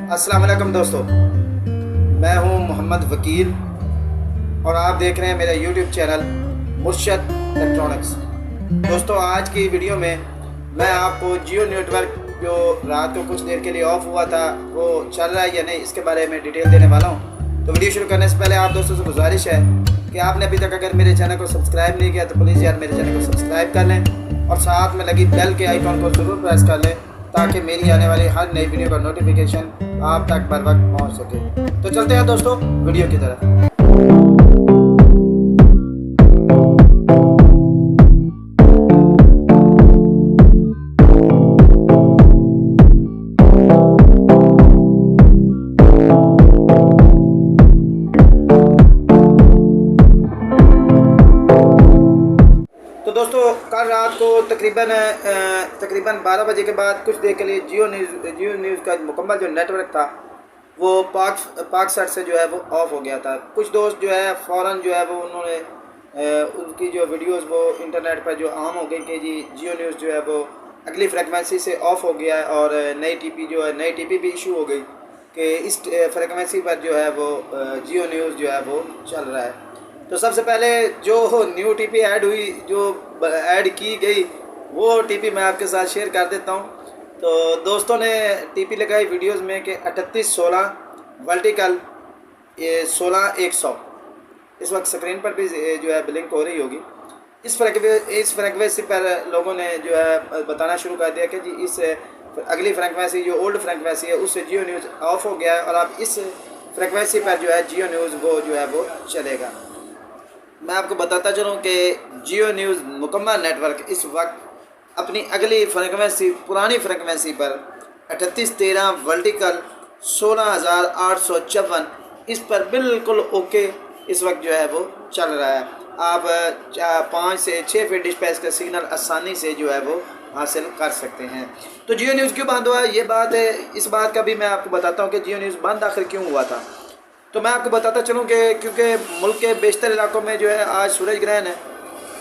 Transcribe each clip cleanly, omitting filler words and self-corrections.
अस्सलाम वालेकुम दोस्तों, मैं हूं मोहम्मद वकील और आप देख रहे हैं मेरा यूट्यूब चैनल मुर्शद इलेक्ट्रॉनिक्स। दोस्तों, आज की वीडियो में मैं आपको जियो नेटवर्क जो रात को कुछ देर के लिए ऑफ हुआ था वो चल रहा है या नहीं, इसके बारे में डिटेल देने वाला हूं। तो वीडियो शुरू करने से पहले आप दोस्तों से गुजारिश है कि आपने अभी तक अगर मेरे चैनल को सब्सक्राइब नहीं किया तो प्लीज़ यार मेरे चैनल को सब्सक्राइब कर लें और साथ में लगी बेल के आइकॉन को ज़रूर प्रेस कर लें ताकि मेरी आने वाली हर नई वीडियो का नोटिफिकेशन आप तक बर वक्त पहुँच सके। तो चलते हैं दोस्तों वीडियो की तरफ। तो दोस्तों, कल रात को तकरीबन 12 बजे के बाद कुछ देर के लिए जियो न्यूज़ का मुकम्मल जो नेटवर्क था वो पाक सेट से जो है वो ऑफ हो गया था। कुछ दोस्त जो है फ़ौरन जो है वो उन्होंने उनकी जो वीडियोस वो इंटरनेट पर जो आम हो गई कि जी जियो न्यूज़ जो है वो अगली फ्रिक्वेंसी से ऑफ हो गया है और नई टीपी भी इशू हो गई कि इस फ्रिक्वेंसी पर जो है वो जियो न्यूज़ जो है वो चल रहा है। तो सबसे पहले जो न्यू टीपी ऐड हुई, जो ऐड की गई, वो टीपी मैं आपके साथ शेयर कर देता हूँ। तो दोस्तों ने टीपी लगाई वीडियोस में कि 3816 वर्टिकल 16100। इस वक्त स्क्रीन पर भी जो है ब्लिंक हो रही होगी। इस फ्रिक्वेंसी पर लोगों ने जो है बताना शुरू कर दिया कि जी इस अगली फ्रिक्वेंसी जो ओल्ड फ्रिक्वेंसी है उससे जियो न्यूज़ ऑफ हो गया है और अब इस फ्रिक्वेंसी पर जो है जियो न्यूज़ वो जो है वो चलेगा। मैं आपको बताता चलूँ कि जियो न्यूज़ मुकम्मल नेटवर्क इस वक्त अपनी अगली फ्रिक्वेंसी पुरानी फ्रिक्वेंसी पर 3813 वर्टिकल 16854 इस पर बिल्कुल ओके इस वक्त जो है वो चल रहा है। आप 5 से 6 फीट डिस्पैच का सिग्नल आसानी से जो है वो हासिल कर सकते हैं। तो जियो न्यूज़ क्यों बंद हुआ ये बात है, इस बात का भी मैं आपको बताता हूँ कि जियो न्यूज़ बंद आखिर क्यों हुआ था। तो मैं आपको बताता चलूँ कि क्योंकि मुल्क के बेशतर इलाकों में जो है आज सूरज ग्रहण है,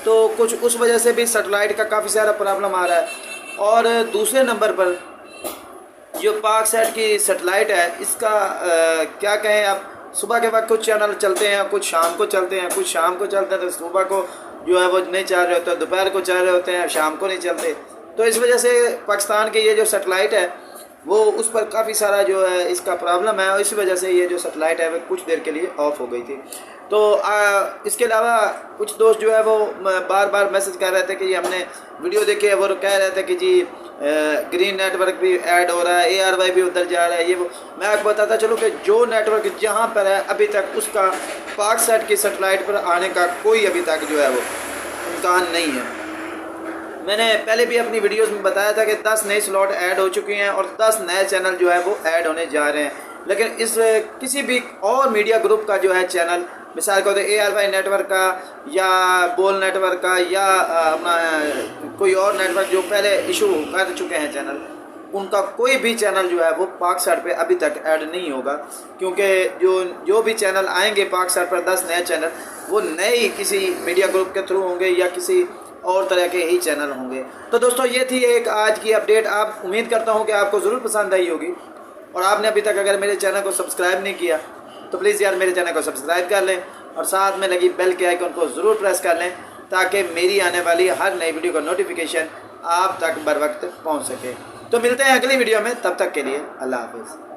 तो कुछ उस वजह से भी सेटेलाइट का काफ़ी सारा प्रॉब्लम आ रहा है। और दूसरे नंबर पर जो पाक सेट की सेटेलाइट है इसका क्या कहें, अब सुबह के वक्त कुछ चैनल चलते हैं, कुछ शाम को चलते हैं, कुछ शाम को चलते हैं, तो सुबह को जो है वो नहीं चल रहे होते, दोपहर को चल रहे होते हैं, शाम को नहीं चलते। तो इस वजह से पाकिस्तान की ये जो सेटेलाइट है वो उस पर काफ़ी सारा जो है इसका प्रॉब्लम है और इसी वजह से ये जो सेटेलाइट है वो कुछ देर के लिए ऑफ हो गई थी। तो इसके अलावा कुछ दोस्त जो है वो बार बार मैसेज कर रहे थे कि हमने वीडियो देखे है, वो कह रहे थे कि जी ग्रीन नेटवर्क भी ऐड हो रहा है, ARY भी उधर जा रहा है, ये वो। मैं आपको बताता चलूँ कि जो नेटवर्क जहाँ पर है अभी तक उसका पाक सेट की सेटेलाइट पर आने का कोई अभी तक जो है वो इम्कान नहीं है। मैंने पहले भी अपनी वीडियोस में बताया था कि 10 नए स्लॉट ऐड हो चुके हैं और 10 नए चैनल जो है वो ऐड होने जा रहे हैं। लेकिन इस किसी भी और मीडिया ग्रुप का जो है चैनल, मिसाल के तौर पर ARY नेटवर्क का या बोल नेटवर्क का या अपना कोई और नेटवर्क जो पहले इशू कर चुके हैं चैनल, उनका कोई भी चैनल जो है वो पाक सेट पे अभी तक ऐड नहीं होगा। क्योंकि जो भी चैनल आएंगे पाक सेट पर 10 नए चैनल वो नए किसी मीडिया ग्रुप के थ्रू होंगे या किसी और तरह के ही चैनल होंगे। तो दोस्तों, ये थी एक आज की अपडेट। आप उम्मीद करता हूँ कि आपको ज़रूर पसंद आई होगी और आपने अभी तक अगर मेरे चैनल को सब्सक्राइब नहीं किया तो प्लीज़ यार मेरे चैनल को सब्सक्राइब कर लें और साथ में लगी बेल के आइकन को ज़रूर प्रेस कर लें ताकि मेरी आने वाली हर नई वीडियो का नोटिफिकेशन आप तक बर वक्त पहुँच सके। तो मिलते हैं अगली वीडियो में, तब तक के लिए अल्लाह हाफ़िज़।